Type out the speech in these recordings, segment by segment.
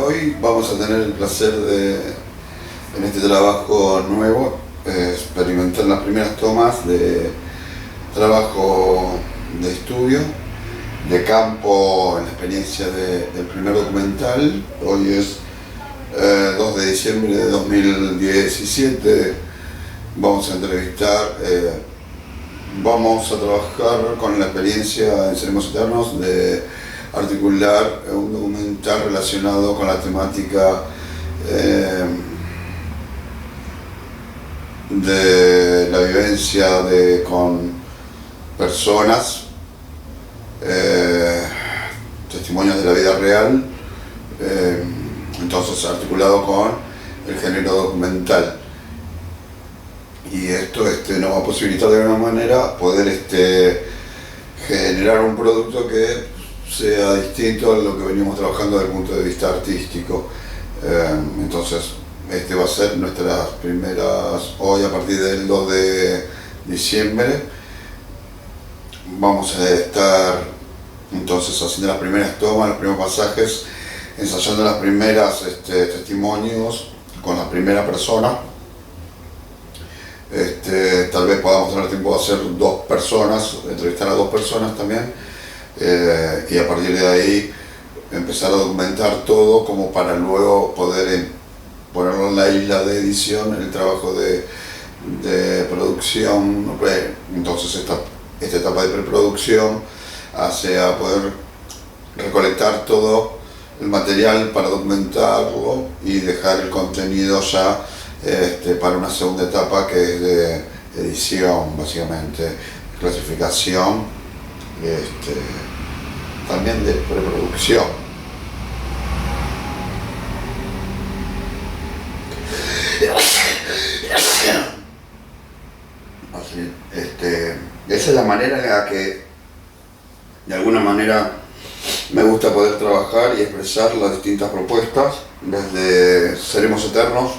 Hoy vamos a tener el placer de, en este trabajo nuevo, experimentar las primeras tomas de trabajo de estudio, de campo, en la experiencia del primer documental. Hoy es 2 de diciembre de 2017. Vamos a entrevistar, vamos a trabajar con la experiencia en Seremos Eternos de articular un documental relacionado con la temática de la vivencia con personas, testimonios de la vida real, entonces articulado con el género documental. Y esto nos va a posibilitar de alguna manera poder generar un producto que sea distinto a lo que venimos trabajando desde el punto de vista artístico. Entonces, va a ser nuestras primeras, hoy a partir del 2 de diciembre, vamos a estar entonces haciendo las primeras tomas, los primeros pasajes, ensayando las primeras testimonios con la primera persona. Tal vez podamos tener tiempo de hacer 2 personas, entrevistar a 2 personas también, y a partir de ahí empezar a documentar todo como para luego poder ponerlo en la isla de edición, el trabajo de producción. Entonces esta etapa de preproducción hace a poder recolectar todo el material para documentarlo y dejar el contenido ya para una segunda etapa que es de edición, básicamente, clasificación, también de preproducción. Así, esa es la manera en la que de alguna manera me gusta poder trabajar y expresar las distintas propuestas desde Seremos Eternos.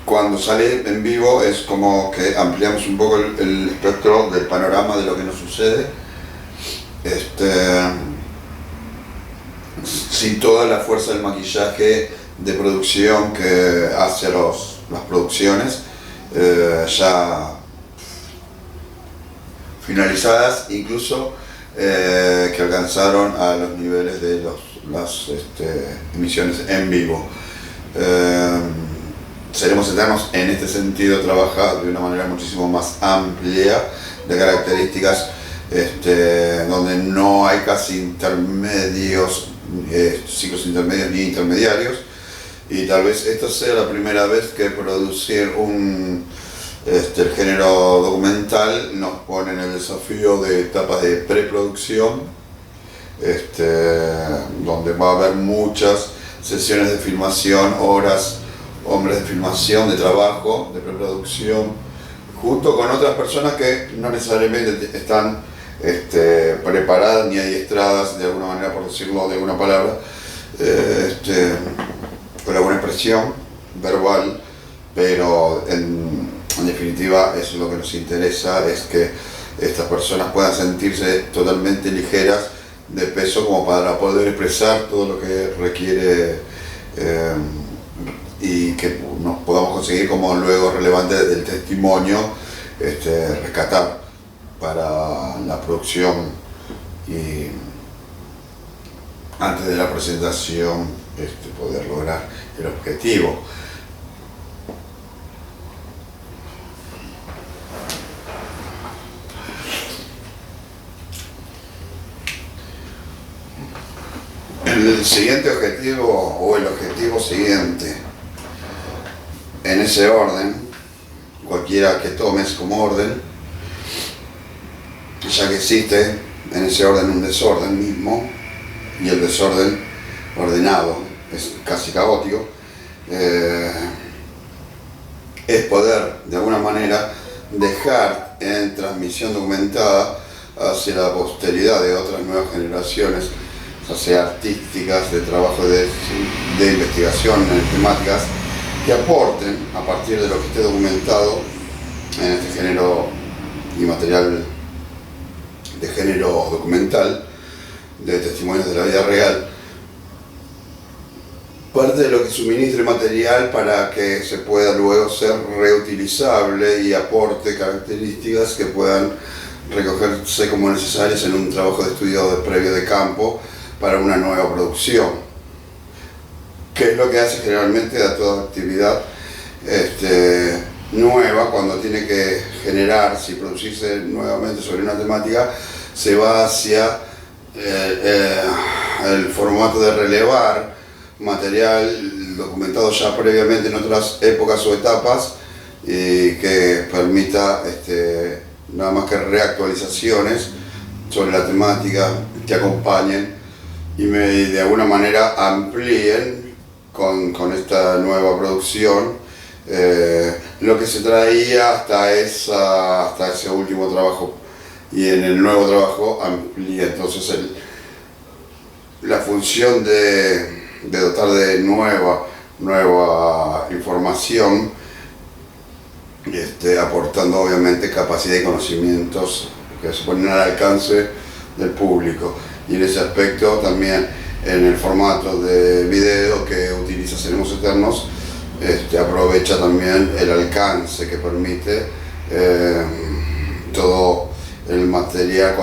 Cuando sale en vivo es como que ampliamos un poco el espectro del panorama de lo que nos sucede, sin toda la fuerza del maquillaje de producción que hace las producciones ya finalizadas, incluso que alcanzaron a los niveles de las emisiones en vivo. Seremos Eternos en este sentido trabaja de una manera muchísimo más amplia, de características donde no hay casi intermedios, ciclos intermedios ni intermediarios, y tal vez esta sea la primera vez que producir el género documental nos pone en el desafío de etapas de preproducción, donde va a haber muchas sesiones de filmación, hombres de filmación, de trabajo, de preproducción, junto con otras personas que no necesariamente están preparadas ni adiestradas, de alguna manera, por decirlo de alguna palabra, con alguna expresión verbal, pero en definitiva eso es lo que nos interesa, es que estas personas puedan sentirse totalmente ligeras de peso como para poder expresar todo lo que requiere y que nos podamos conseguir como luego relevante del testimonio, rescatar para la producción y antes de la presentación poder lograr el objetivo. El siguiente objetivo, o el objetivo siguiente, en ese orden, cualquiera que tomes como orden, ya que existe en ese orden un desorden mismo, y el desorden ordenado es casi caótico, es poder de alguna manera dejar en transmisión documentada hacia la posteridad de otras nuevas generaciones, ya sea artísticas, de trabajo de investigación en temáticas, que aporten a partir de lo que esté documentado en este género y material de género documental, de testimonios de la vida real, parte de lo que suministre material para que se pueda luego ser reutilizable y aporte características que puedan recogerse como necesarias en un trabajo de estudio previo de campo para una nueva producción, que es lo que hace generalmente a toda actividad nueva. Cuando tiene que generarse y producirse nuevamente sobre una temática, se va hacia el formato de relevar material documentado ya previamente en otras épocas o etapas y que permita nada más que reactualizaciones sobre la temática que acompañen y de alguna manera amplíen con esta nueva producción lo que se traía hasta ese último trabajo, y en el nuevo trabajo amplía entonces la función de dotar de nueva información, aportando obviamente capacidad y conocimientos que se ponen al alcance del público. Y en ese aspecto también, en el formato de video que utiliza Seremos Eternos, aprovecha también el alcance que permite todo el material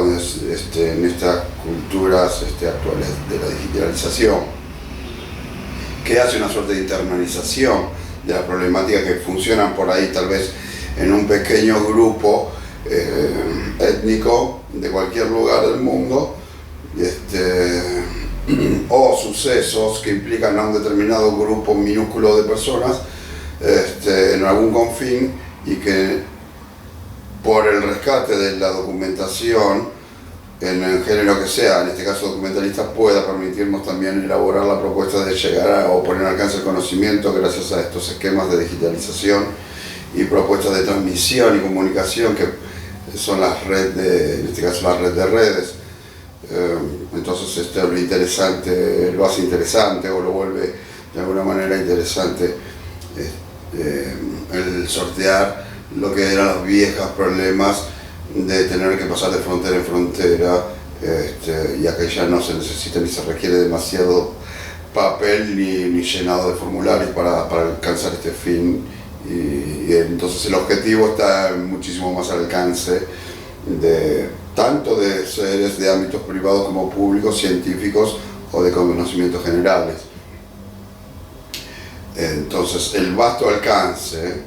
en estas culturas actuales de la digitalización, que hace una suerte de internalización de las problemáticas que funcionan por ahí tal vez en un pequeño grupo étnico de cualquier lugar del mundo, o sucesos que implican a un determinado grupo minúsculo de personas en algún confín, y que por el rescate de la documentación en el género que sea, en este caso documentalista, pueda permitirnos también elaborar la propuesta de llegar o poner al alcance el conocimiento gracias a estos esquemas de digitalización y propuestas de transmisión y comunicación que son las redes, en este caso la red de redes. Entonces lo interesante lo hace interesante, o lo vuelve de alguna manera interesante el sortear lo que eran los viejos problemas de tener que pasar de frontera en frontera, ya que ya no se necesita ni se requiere demasiado papel ni llenado de formularios para alcanzar este fin, y entonces el objetivo está muchísimo más al alcance tanto de seres de ámbitos privados como públicos, científicos o de conocimientos generales. Entonces el vasto alcance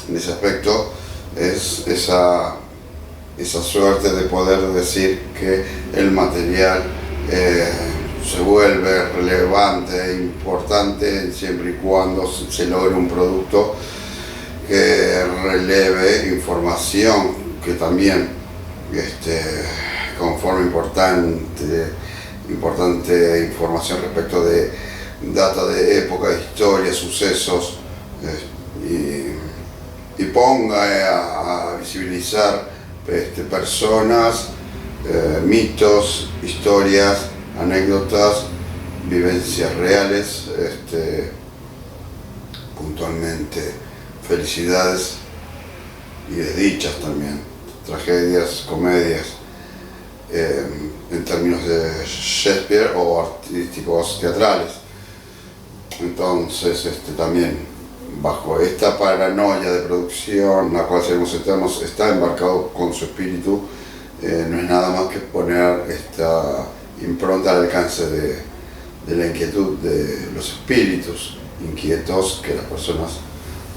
en ese aspecto es esa suerte de poder decir que el material se vuelve relevante e importante siempre y cuando se logre un producto que releve información que también conforme importante información respecto de data de época, historia, sucesos, y ponga a visibilizar personas, mitos, historias, anécdotas, vivencias reales, puntualmente felicidades y desdichas también, tragedias, comedias, en términos de Shakespeare o artísticos teatrales. Entonces también bajo esta paranoia de producción, la cual Seremos Eternos está embarcado con su espíritu, no es nada más que poner esta impronta al alcance de la inquietud de los espíritus inquietos que las personas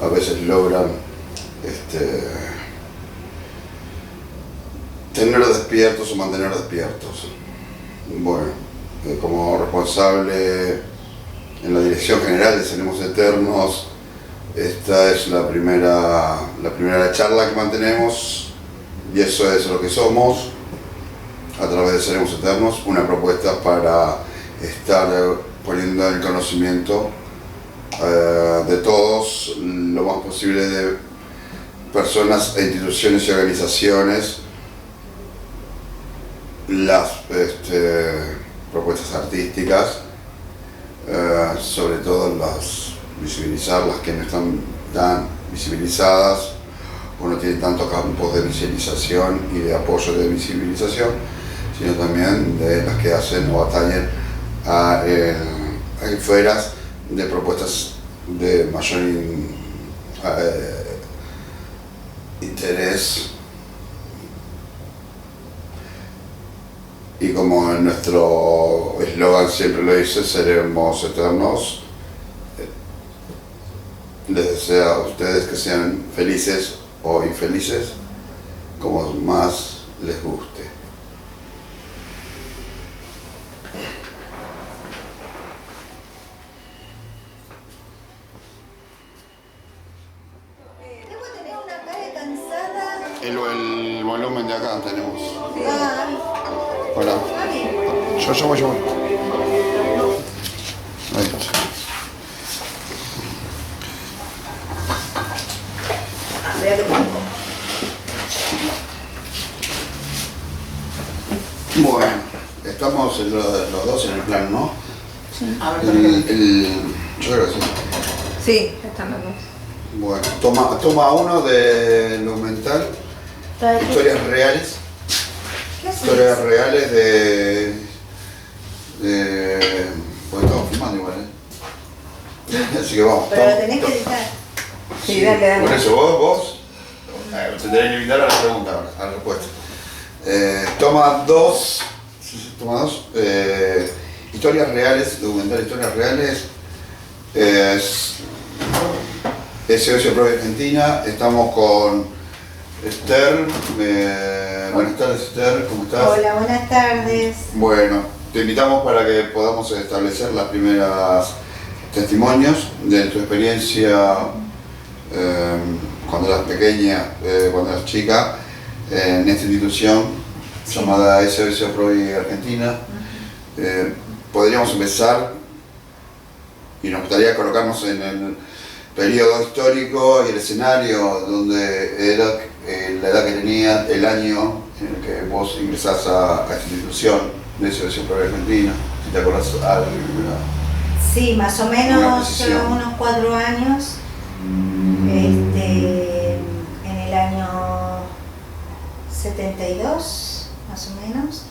a veces logran tener despiertos o mantener despiertos. Bueno, como responsable en la dirección general de Seremos Eternos, esta es la primera charla que mantenemos, y eso es lo que somos a través de Seremos Eternos, una propuesta para estar poniendo el conocimiento de todos, lo más posible, de personas e instituciones y organizaciones, las propuestas artísticas, sobre todo visibilizar las que no están tan visibilizadas o no tienen tantos campos de visibilización y de apoyo de visibilización, sino también de las que hacen o atañen a esferas de propuestas de mayor interés. Y como nuestro eslogan siempre lo dice, seremos eternos. Les deseo a ustedes que sean felices o infelices, como más les guste. Debo tener una cara cansada. El volumen de acá tenemos. Ah, Hola. está bien. Yo voy. Ahí está. Vea que pongo. Bueno, estamos los dos en el plan, ¿no? Sí. Yo creo que sí. Sí, están los dos. Bueno, toma uno de lo mental, historias reales. ¿Qué haces? Historias reales porque estamos filmando igual, Así que vamos. Pero lo tenés que editar. Sí, dale. Por eso vos te tenés que invitar a la pregunta ahora, a la respuesta. Toma dos. Historias reales, documental historias reales. SOS Pro Argentina. Estamos con Esther. Buenas tardes, Esther, ¿cómo estás? Hola, buenas tardes. Bueno, te invitamos para que podamos establecer las primeras testimonios de tu experiencia cuando eras pequeña, cuando eras chica, en esta institución llamada SOS Pro Argentina. Podríamos empezar y nos gustaría colocarnos en el periodo histórico y el escenario donde era la edad que tenía, el año en el que vos ingresás a esta institución de SOS Pro Argentina, si te acordás alguna. Sí, más o menos unos 4 años. En el año 72, más o menos.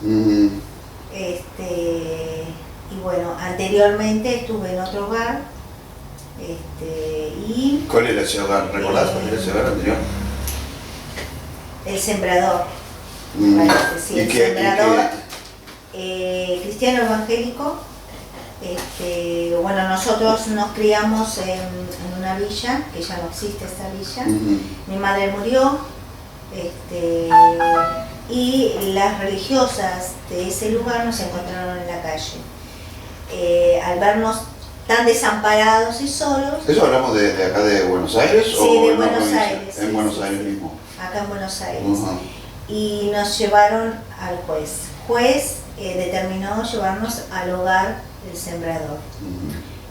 Y bueno, anteriormente estuve en otro hogar. Y ¿Cuál era ese hogar? ¿Recordás cuál era ese hogar anterior? El Sembrador. Sí, el Sembrador. Cristiano evangélico. Bueno, nosotros nos criamos en una villa, que ya no existe esta villa. Mi madre murió, y las religiosas de ese lugar nos encontraron en la calle. Al vernos tan desamparados y solos. ¿Eso hablamos de acá de Buenos Aires? Sí, o de en Buenos provincia? Aires. En Sí, Buenos sí, Aires sí. mismo. Acá en Buenos Aires. Y nos llevaron al juez. Juez determinó llevarnos al hogar del Sembrador.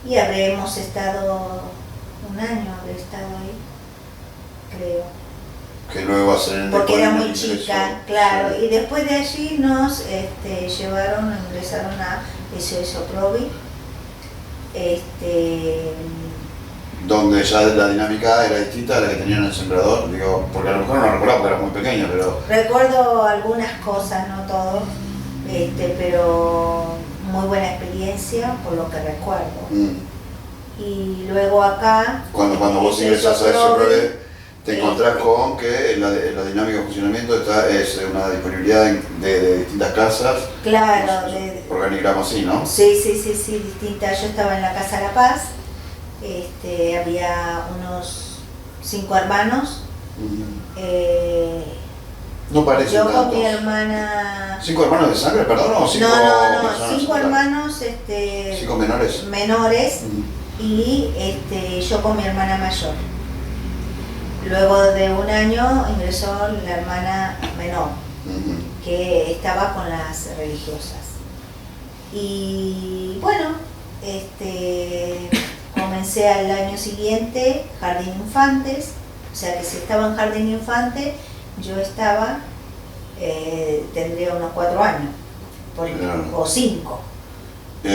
Y habremos estado un año, habré estado ahí, creo. Que luego va a ser en Porque era el muy ingreso. chica, claro. Sí. Y después de allí nos llevaron, ingresaron a SOS Provi. Donde ya la dinámica era distinta a la que tenían en el Sembrador, digo, porque a lo mejor no lo recordaba porque era muy pequeño, pero... Recuerdo algunas cosas, no todo, pero muy buena experiencia por lo que recuerdo. Y luego acá... Cuando vos ingresás a eso, te encontrás con que la dinámica de funcionamiento es una disponibilidad de distintas casas. Claro, Organigrama así, ¿no? Sí, distintas. Yo estaba en la Casa La Paz, había unos 5 hermanos. No parecen Yo tantos. con mi hermana... ¿5 hermanos de sangre, perdón? ¿O 5 No, personas 5 en total? hermanos 5 menores. menores y yo con mi hermana mayor. Luego de un año ingresó la hermana menor, que estaba con las religiosas. Y bueno, comencé al año siguiente Jardín Infantes, o sea que si estaba en Jardín Infante, yo estaba, tendría unos 4 años, o 5. Y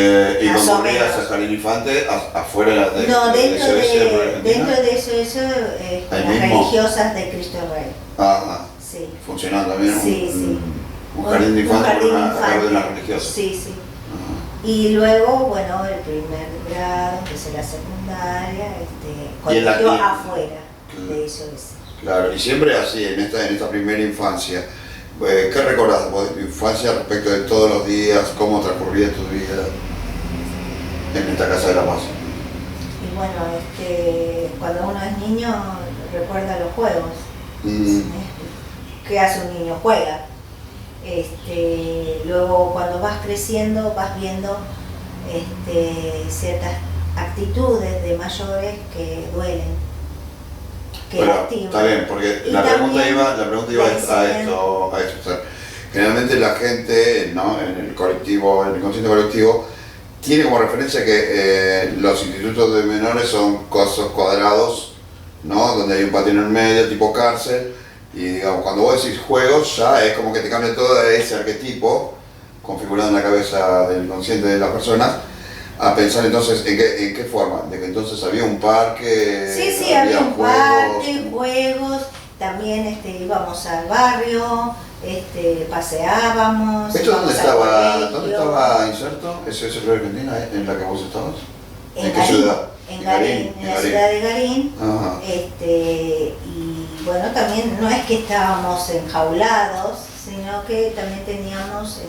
Más o concurrías menos. a Jardín Infante afuera de No, dentro SOS por de Argentina. eso, Ahí las mismo. religiosas de Cristo Rey. Ajá. Sí. Funcionando también Sí. un jardín de infantes por una de las religiosas. Sí. Y luego, bueno, el primer grado, que es la secundaria, colegio afuera de SOS. Claro, y siempre así, en esta primera infancia. ¿Qué recordás vos de tu infancia respecto de todos los días? ¿Cómo transcurría tu vida en esta casa de La Paz? Y bueno, cuando uno es niño recuerda los juegos. ¿Qué hace un niño? Juega. Luego cuando vas creciendo vas viendo ciertas actitudes de mayores que duelen. Bueno, está bien, porque la pregunta iba a esto. O sea, generalmente la gente, ¿no? En el inconsciente colectivo, tiene como referencia que los institutos de menores son cosas cuadrados, ¿no? Donde hay un patio en el medio, tipo cárcel, y digamos, cuando vos decís juegos, ya es como que te cambia todo ese arquetipo configurado en la cabeza del inconsciente de las personas, a pensar entonces en qué forma, de que entonces había un parque, sí, había un parque, juegos, también íbamos al barrio, paseábamos. ¿Esto dónde estaba inserto? ¿Ese es Argentina, en la que vos estabas? ¿En qué ciudad? En Garín, en la ciudad de Garín. Y bueno, también no es que estábamos enjaulados, sino que también teníamos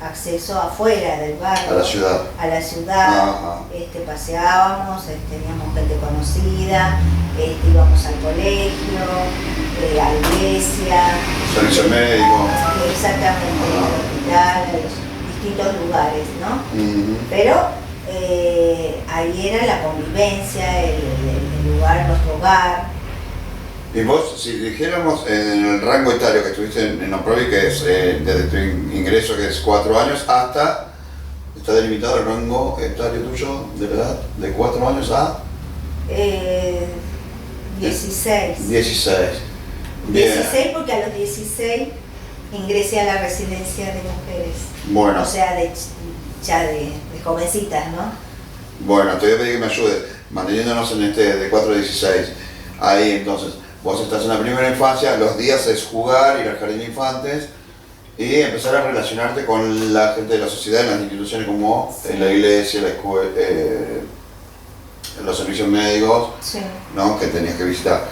acceso afuera del barrio, a la ciudad, paseábamos, teníamos gente conocida, íbamos al colegio, a la iglesia, servicio médico, exactamente, al hospital, a los distintos lugares, ¿no? Pero ahí era la convivencia, el lugar, nuestro hogar. Y vos, si dijéramos en el rango etario que estuviste en Oprovi, que es desde tu ingreso, que es 4 años, hasta, está delimitado el rango etario tuyo de la edad, de 4 años a... 16. 16. Bien. 16 porque a los 16 ingresé a la residencia de mujeres. Bueno. O sea, ya de jovencitas, ¿no? Bueno, te voy a pedir que me ayudes, manteniéndonos en de 4 a 16. Ahí entonces, vos estás en la primera infancia, los días es jugar, ir al jardín de infantes y empezar a relacionarte con la gente de la sociedad, en las instituciones como en la iglesia, la escuela, los servicios médicos, ¿no? Que tenías que visitar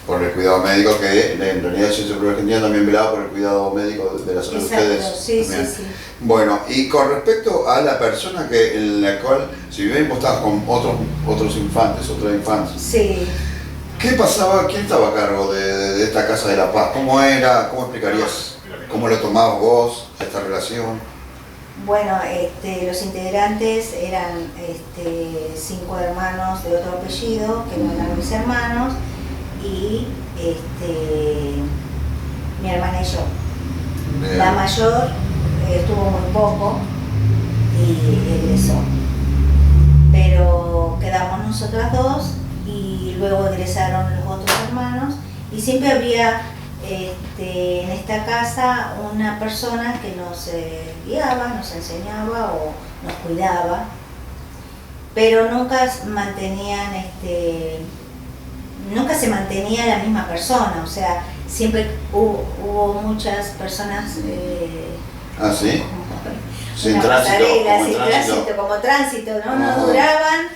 por el cuidado médico, que en realidad el Centro Argentina también velaba por el cuidado médico de la salud de ustedes. Sí. Bueno, y con respecto a la persona en la cual, si bien vos estabas con otros infantes, otras infancias, sí. ¿Qué pasaba? ¿Quién estaba a cargo de esta Casa de La Paz? ¿Cómo era? ¿Cómo explicarías? ¿Cómo lo tomabas vos a esta relación? Bueno, los integrantes eran 5 hermanos de otro apellido, que no eran mis hermanos, y mi hermana y yo. Bien. La mayor estuvo muy poco y egresó. Pero quedamos nosotras dos y luego egresaron los otros hermanos y siempre había en esta casa una persona que nos guiaba, nos enseñaba o nos cuidaba, pero nunca se mantenía la misma persona, o sea, siempre hubo muchas personas ¿ah, sí? Sin tránsito, como tránsito, ¿no? No duraban,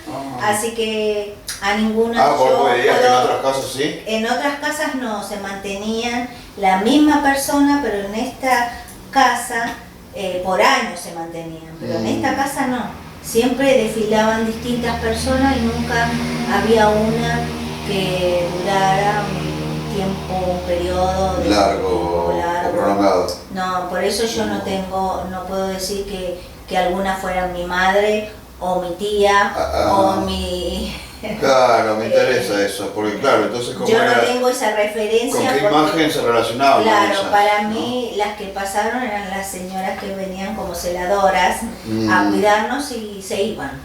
así que a ninguna... ¿Vos veías que en otras casas sí? En otras casas no, se mantenían la misma persona, pero en esta casa por años se mantenían, pero en esta casa no. Siempre desfilaban distintas personas y nunca había una que durara un periodo de largo o prolongado. No, por eso yo no puedo decir que algunas fueran mi madre o mi tía o mi... Claro, me interesa eso, porque claro, entonces como yo no tengo esa referencia. ¿Con qué imagen se relacionaba? Claro, para mí las que pasaron eran las señoras que venían como celadoras a cuidarnos y se iban.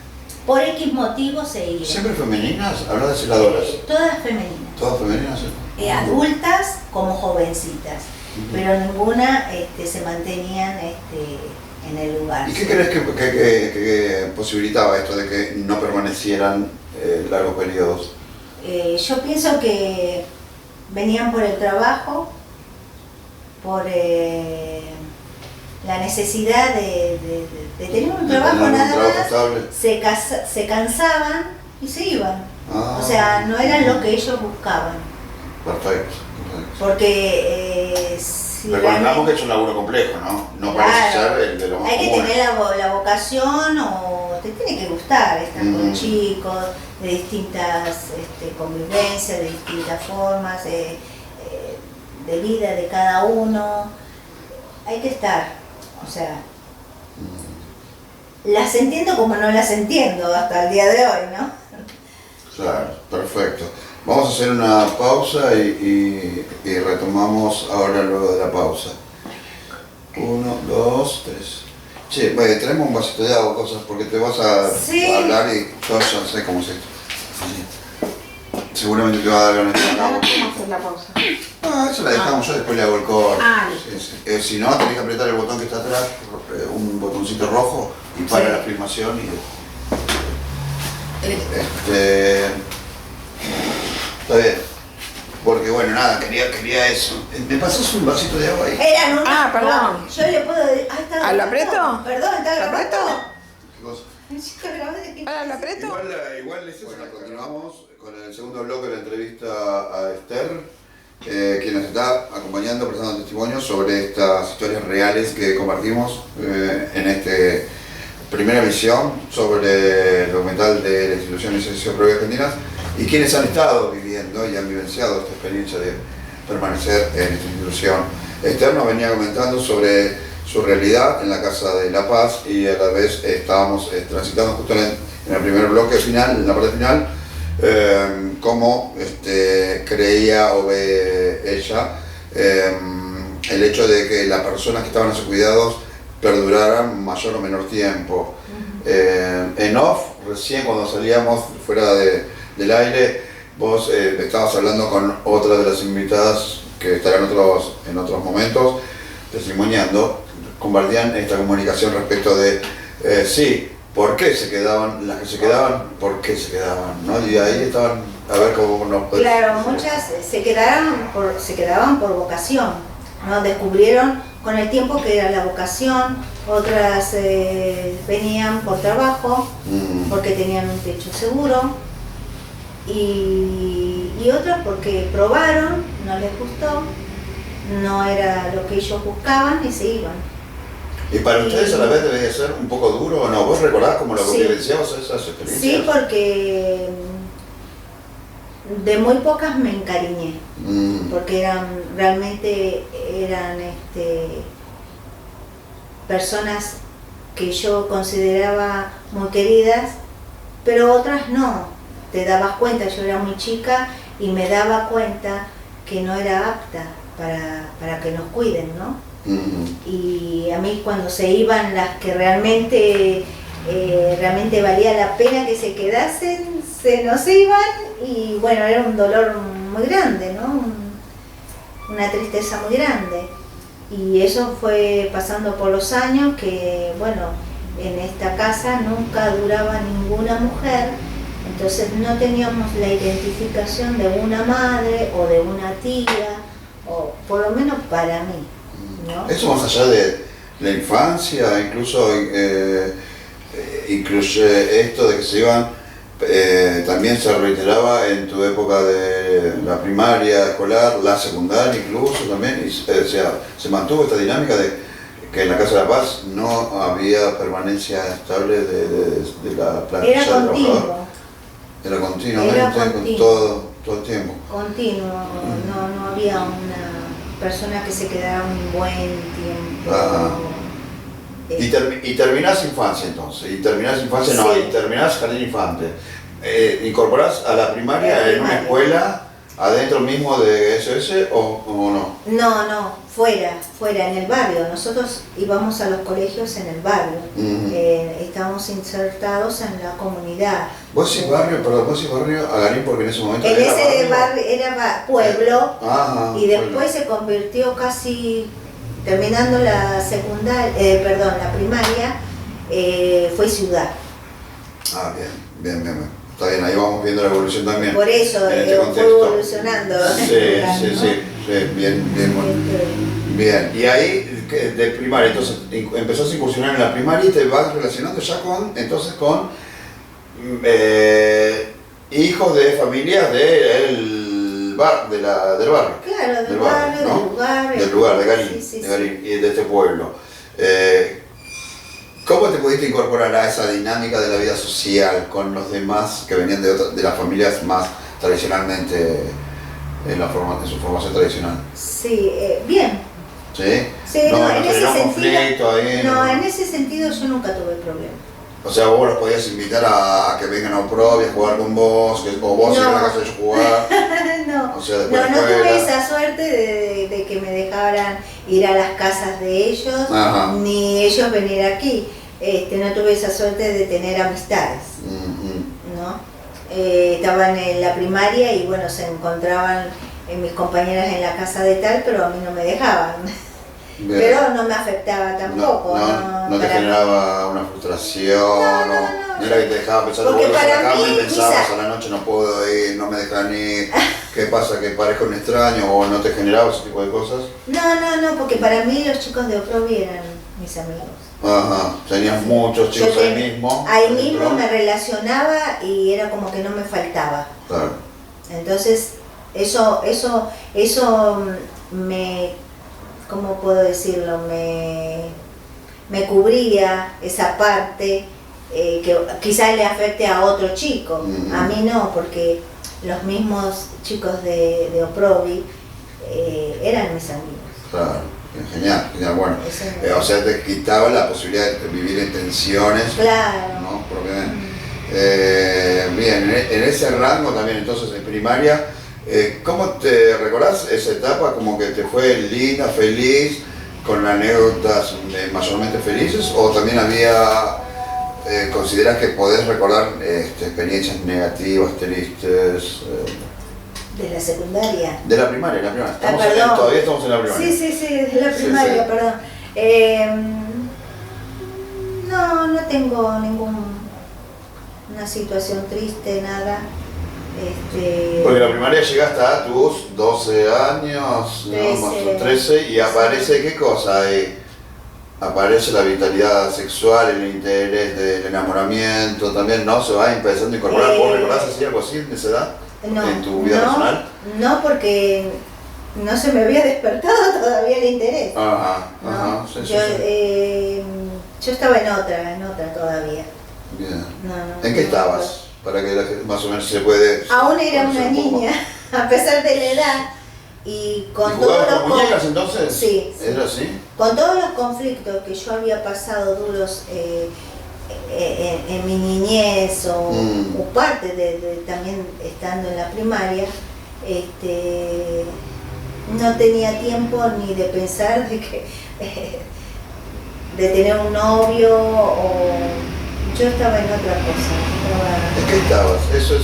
Por X motivo se iban. ¿Siempre femeninas? ¿Hablas de celadoras? Todas femeninas. ¿Todas femeninas? Adultas como jovencitas, pero ninguna se mantenían en el lugar. ¿Y qué crees que posibilitaba esto de que no permanecieran largos periodos? Yo pienso que venían por el trabajo, por la necesidad de tener un trabajo nada más, se cansaban y se iban. O sea, no eran lo que ellos buscaban. Perfecto. Porque si recordamos que es un laburo complejo, ¿no? No claro, parece ser el de lo más hay que común. tener la vocación, o te tiene que gustar estar con chicos de distintas convivencias, de distintas formas de vida de cada uno. Hay que estar, o sea, las entiendo como no las entiendo hasta el día de hoy, ¿no? Claro, perfecto. Vamos a hacer una pausa y retomamos ahora luego de la pausa. 1, 2, 3. Che, bueno, traemos un vasito de agua, cosas, porque te vas a hablar y yo ya sé cómo es esto. Seguramente te va a dar ganas de agua. ¿Cómo hacer la pausa? Eso la dejamos, yo después le hago el corte. Sí. Si no, tenés que apretar el botón que está atrás, un botoncito rojo, y para la filmación y... Está bien. Porque bueno, nada, quería eso. ¿Me pasas un vasito de agua ahí? Perdón. Yo le puedo... ¿Lo aprieto? Perdón, ¿está grabando? ¿Qué cosa? ¿Lo aprieto? Igual es eso. Bueno, continuamos con el segundo bloque de la entrevista a Esther, quien nos está acompañando, prestando testimonio sobre estas historias reales que compartimos en esta primera emisión sobre el documental de la institución Licencias Propias Argentinas y quienes han estado viviendo y han vivenciado esta experiencia de permanecer en esta institución. Esther nos venía comentando sobre su realidad en la Casa de la Paz y a la vez estábamos transitando justo en el primer bloque final, en la parte final, cómo creía o ve ella el hecho de que las personas que estaban a sus cuidados perduraran mayor o menor tiempo. En off, recién cuando salíamos fuera del aire, vos estabas hablando con otra de las invitadas que estarán en otros momentos, testimoniando, compartían esta comunicación respecto de, ¿por qué se quedaban? Las que se quedaban, ¿por qué se quedaban? ¿No? Y ahí estaban, a ver cómo nos... Claro, muchas se quedaban por vocación, ¿no? Descubrieron con el tiempo que era la vocación, otras venían por trabajo, porque tenían un techo seguro, y otras porque probaron, no les gustó, no era lo que ellos buscaban y se iban. ¿Y para ustedes a la vez debía ser un poco duro o no? ¿Vos recordás cómo lo vivenciabas esas experiencias? Sí, porque de muy pocas me encariñé, porque realmente eran personas que yo consideraba muy queridas, pero otras no. Te dabas cuenta, yo era muy chica y me daba cuenta que no era apta para que nos cuiden, ¿no? Y a mí cuando se iban las que realmente valía la pena que se quedasen, se nos iban y bueno, era un dolor muy grande, ¿no? Una tristeza muy grande. Y eso fue pasando por los años que, bueno, en esta casa nunca duraba ninguna mujer, entonces no teníamos la identificación de una madre o de una tía, o por lo menos para mí, ¿no? Eso más allá de la infancia, incluso incluye esto de que se iban, también se reiteraba en tu época de la primaria escolar, la secundaria incluso también, se mantuvo esta dinámica de que en la Casa de la Paz no había permanencia estable de la plantilla de trabajador. Era continuamente, todo el tiempo. Continuo, no había una persona que se quedara un buen tiempo. Y terminás infancia entonces, y terminás jardín infante. ¿Incorporás a la primaria en una escuela adentro mismo de SOS o no? No, fuera, en el barrio. Nosotros íbamos a los colegios en el barrio, estábamos insertados en la comunidad. ¿Vos decís barrio Agarín porque en ese momento era pueblo, y después se convirtió casi, terminando la la primaria, fue ciudad. Bien. Está bien, ahí vamos viendo la evolución también. Por eso fue evolucionando. Sí, bien. Y ahí de primaria, entonces empezás a incursionar en la primaria y te vas relacionando ya con hijos de familias del barrio. Claro, del barrio, ¿no? del lugar. De Garín, Sí. de Garín y de este pueblo. ¿Cómo te pudiste incorporar a esa dinámica de la vida social con los demás que venían de las familias más tradicionalmente, en su formación tradicional? Sí, bien. ¿Sí? Sí, no, en ese generó sentido. conflicto ahí. No, en ese sentido yo nunca tuve problema. O sea, vos los podías invitar a que vengan a Oprobi a jugar con vos, o vos ir a la casa de ellos jugar. No, O sea, después no de la tuve escuela. esa suerte de que me dejaran ir a las casas de ellos, Ajá. ni ellos venir aquí. No tuve esa suerte de tener amistades, ¿no? Estaban en la primaria y bueno, se encontraban mis compañeras en la casa de tal, pero a mí no me dejaban. Bien. Pero no me afectaba tampoco. No te para mí. generaba una frustración, no era que te dejaba pensar, Porque vos a la para cama y mí, pensabas quizá- a la noche no puedo ir, no me dejan ir, ¿qué pasa? ¿Que parezco un extraño o no te generaba ese tipo de cosas? No, porque para mí los chicos de Oprobi eran mis amigos. Ajá, tenías muchos chicos Yo ahí mismo. Ahí adentro. mismo me relacionaba y era como que no me faltaba. Claro. Entonces, eso me, ¿cómo puedo decirlo? Me cubría esa parte que quizás le afecte a otro chico. Ujú. A mí no, porque los mismos chicos de Oprobi eran mis amigos. Claro, genial, bueno. Eso no- O sea, te quitaba la posibilidad de vivir en tensiones, Claro. ¿no? Propiamente. Bien, en ese rango también, entonces, en primaria, ¿cómo te recordás esa etapa? ¿Como que te fue linda, feliz, con anécdotas mayormente felices? ¿O también había, considerás que podés recordar experiencias negativas, tristes? De la secundaria. De la primaria, Perdón. Todavía estamos en la primaria. Sí, de la Sí, primaria, sí. perdón. No tengo ninguna situación triste, nada. Porque la primaria llega hasta tus 12 años, 13. ¿no? Más o 13, y aparece ¿qué cosa ahí? Aparece la vitalidad sexual, el interés del enamoramiento, también, ¿no? Se va empezando a incorporar. ¿Vos recordás así algo así en esa edad? No, ¿En tu vida personal? No, porque no se me había despertado todavía el interés. Ajá, ¿no? sí, Yo estaba en otra todavía. Bien. No, ¿En qué estabas? Para que la gente más o menos se puede... Aún era conocer una un poco. niña, a pesar de la edad, y con ¿Y todos jugabas los con muñecas entonces? Sí. ¿Era así? con todos los conflictos que yo había pasado duros en mi niñez o parte de también estando en la primaria, no tenía tiempo ni de pensar de que de tener un novio, o yo estaba en otra cosa. ¿En qué estabas? Eso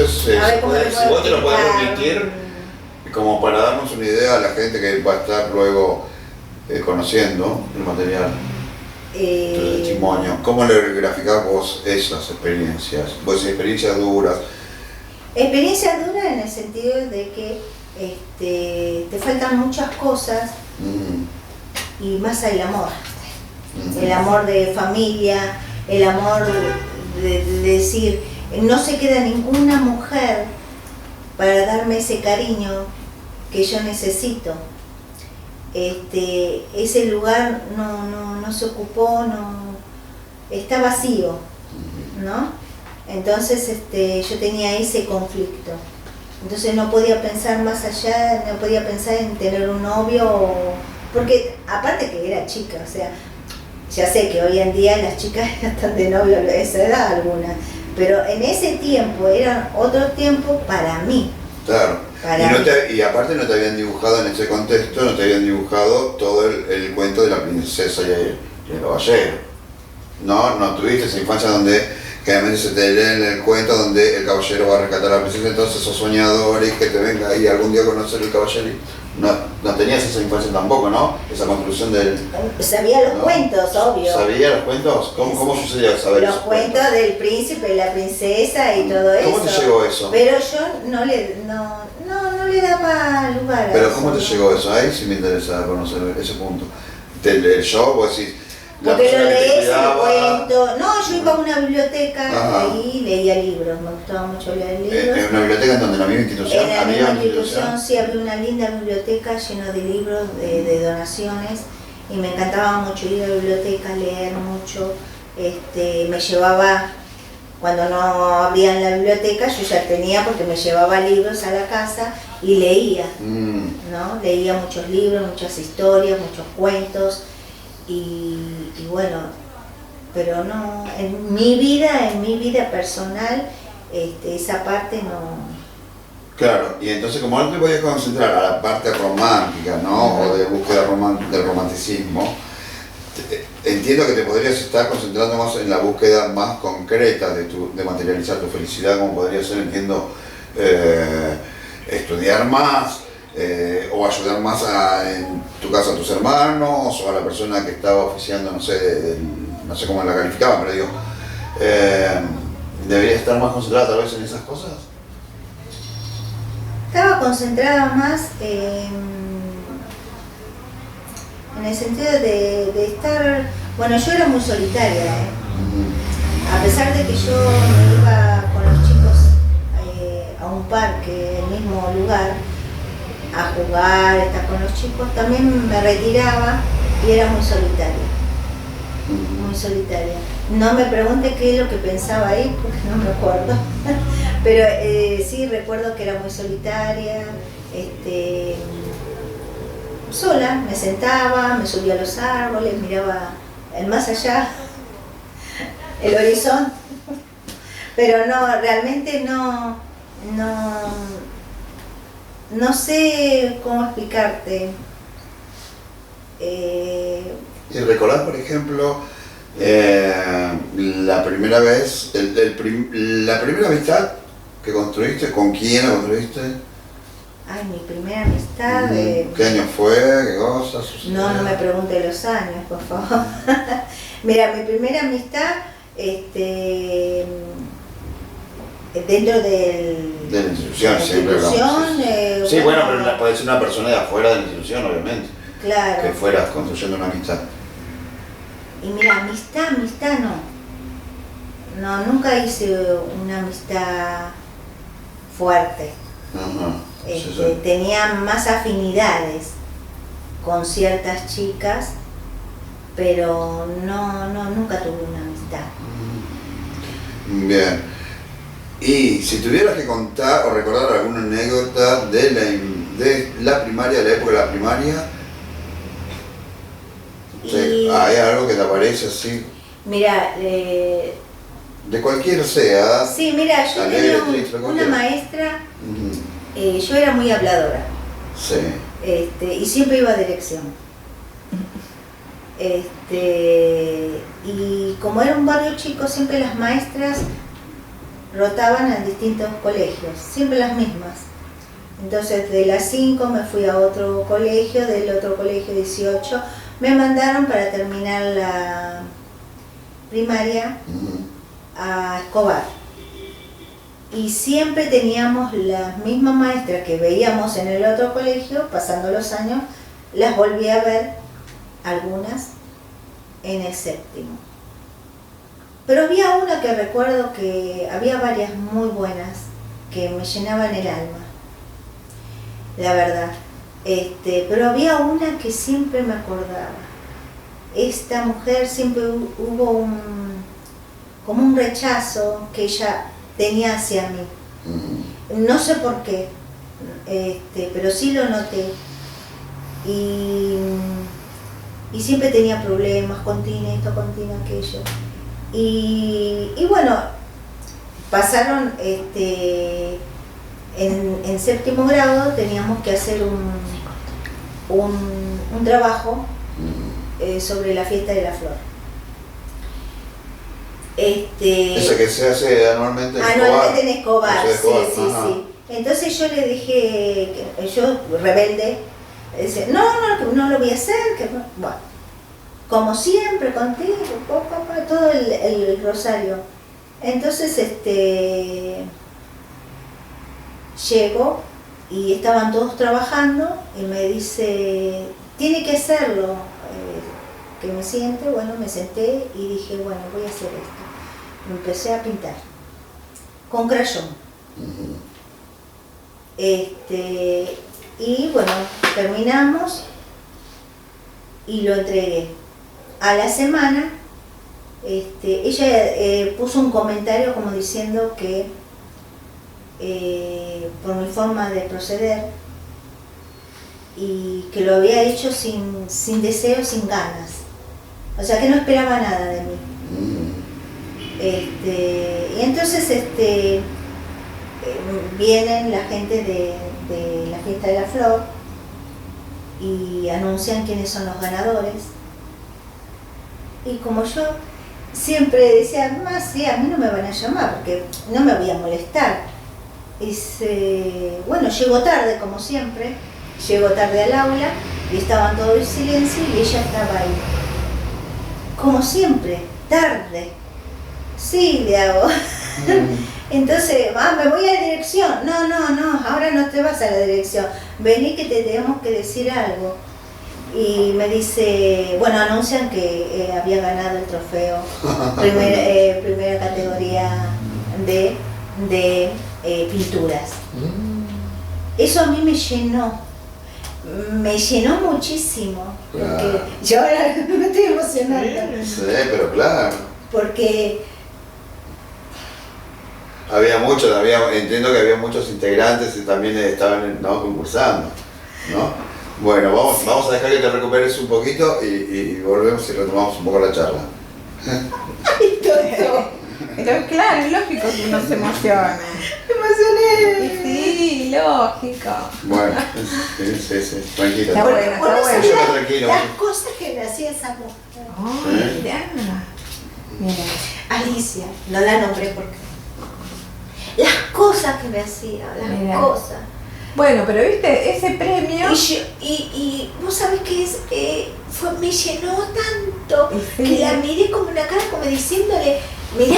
es A ver, ¿cómo le si puedo vos te lo podés explicar? permitir, como para darnos una idea a la gente que va a estar luego conociendo el material, tu testimonio. ¿Cómo le graficás vos esas experiencias? Vos decís experiencias duras. Experiencia dura en el sentido de que te faltan muchas cosas y más el amor. El amor de familia, el amor de decir, no se queda ninguna mujer para darme ese cariño que yo necesito. Ese lugar no se ocupó, está vacío, ¿no? Entonces yo tenía ese conflicto. Entonces no podía pensar más allá, no podía pensar en tener un novio, porque aparte que era chica, o sea, ya sé que hoy en día las chicas están de novio a esa edad algunas, pero en ese tiempo era otro tiempo para mí. Claro. Para Y aparte no te habían dibujado en ese contexto, no te habían dibujado todo el cuento de la princesa y el caballero. No tuviste esa infancia donde generalmente se te lee en el cuento donde el caballero va a rescatar a la princesa, entonces sos soñador y que te venga ahí algún día a conocer el caballero. No tenías esa infancia tampoco, ¿no? Esa construcción del... Sabía los ¿no? cuentos, obvio. ¿Sabías los cuentos? ¿Cómo sucedía saber Los esos cuentos del príncipe, la princesa y todo eso. ¿Cómo te llegó eso? Pero yo no le daba lugar a Pero eso. ¿cómo te llegó eso? Ahí sí me interesa conocer ese punto. el show, vos decís, la Porque lo persona que te lees, el cuidaba, cuento. No, yo iba a una biblioteca, Ajá. ahí leía libros, me gustaba mucho leer libros. en una biblioteca en donde la misma institución, En la había misma una institución sí había una linda biblioteca llena de libros, de donaciones, y me encantaba mucho ir a la biblioteca, leer mucho. Me llevaba, cuando no abrían la biblioteca, yo ya tenía, porque me llevaba libros a la casa y leía, ¿no? Leía muchos libros, muchas historias, muchos cuentos, y bueno, pero no, en mi vida personal, esa parte no. Claro, y entonces como no te podías concentrar a la parte romántica, ¿no? O de búsqueda del romanticismo, entiendo que te podrías estar concentrando más en la búsqueda más concreta de materializar tu felicidad, como podría ser, entiendo, estudiar más, o ayudar más en tu caso a tus hermanos, o a la persona que estaba oficiando, no sé cómo la calificaba, pero digo, ¿deberías estar más concentrada tal vez en esas cosas? Estaba concentrada más en el sentido de estar, bueno, yo era muy solitaria, a pesar de que yo me iba con los chicos a un parque, el mismo lugar, a jugar, estar con los chicos, también me retiraba y era muy solitaria, muy solitaria. No me pregunte qué es lo que pensaba ahí, porque no me acuerdo, pero sí recuerdo que era muy solitaria, sola, me sentaba, me subía a los árboles, miraba el más allá, el horizonte, pero no, realmente no sé cómo explicarte. ¿Y recordás, por ejemplo, la primera vez, la primera amistad que construiste, con quién la construiste? Ay, mi primera amistad. ¿Qué año fue? ¿Qué cosas sucedió? No me pregunte los años, por favor. Mira, mi primera amistad, dentro de la institución, siempre hablamos. Sí, bueno, pero puede ser una persona de afuera de la institución, obviamente. Claro. Que fueras construyendo una amistad. Y mira, amistad no. No, nunca hice una amistad fuerte. Ajá. Sí. Tenía más afinidades con ciertas chicas, pero nunca tuve una amistad. Bien. Y si tuvieras que contar o recordar alguna anécdota de la primaria, de la época de la primaria, ¿hay algo que te aparece así? Mira, de cualquier sea. Sí, mira, yo alegre, tenía triste, una maestra, yo era muy habladora. Sí. Y siempre iba a dirección. Y como era un barrio chico, siempre las maestras rotaban en distintos colegios, siempre las mismas. Entonces de las 5 me fui a otro colegio, del otro colegio 18, me mandaron para terminar la primaria a Escobar. Y siempre teníamos las mismas maestras que veíamos en el otro colegio, pasando los años, las volví a ver, algunas, en el séptimo. Pero había una que recuerdo que había varias muy buenas que me llenaban el alma, la verdad. Pero había una que siempre me acordaba. Esta mujer siempre hubo como un rechazo que ella tenía hacia mí. No sé por qué, pero sí lo noté. Y siempre tenía problemas, contina esto, contina aquello. Y bueno, pasaron, en séptimo grado teníamos que hacer un trabajo sobre la fiesta de la flor. Esa que se hace anualmente en Escobar. Anualmente en Escobar, sí. Entonces yo le dije, yo rebelde, decía, no lo voy a hacer, bueno, como siempre contigo, todo el rosario. Entonces llego y estaban todos trabajando y me dice, tiene que hacerlo, que me siente, bueno, me senté y dije, bueno, voy a hacer esto. Me empecé a pintar con crayón. Y bueno, terminamos y lo entregué. A la semana, ella puso un comentario como diciendo que por mi forma de proceder y que lo había hecho sin deseo, sin ganas. O sea, que no esperaba nada de mí. Y entonces vienen la gente de la fiesta de la flor y anuncian quiénes son los ganadores. Y como yo siempre decía, más sí, a mí no me van a llamar porque no me voy a molestar. Bueno, llego tarde como siempre, llego tarde al aula y estaban todos en silencio y ella estaba ahí. Como siempre, tarde. Sí, le hago. Entonces, me voy a la dirección. No, ahora no te vas a la dirección. Vení que te tenemos que decir algo. Y me dice, bueno, anuncian que había ganado el trofeo, primera categoría de pinturas. Eso a mí me llenó muchísimo, porque Claro. yo ahora me estoy emocionando. Sí, pero claro. Porque Entiendo que había muchos integrantes y también estaban concursando, ¿no? Bueno, vamos a dejar que te recuperes un poquito y volvemos y retomamos un poco la charla. Pero claro, es lógico que uno se emocione. me emocioné. Sí, lógico. Bueno, sí, tranquila. Está bueno, está bueno. Yo tranquilo. Las cosas que me hacía esa mujer. Oh, ¿Eh? Mira. Alicia, no la nombré porque... Las cosas que me hacía, las Mira. cosas. Bueno, pero viste, ese premio. Y vos sabés que me llenó tanto Sí. que la miré como una cara como diciéndole, mirá,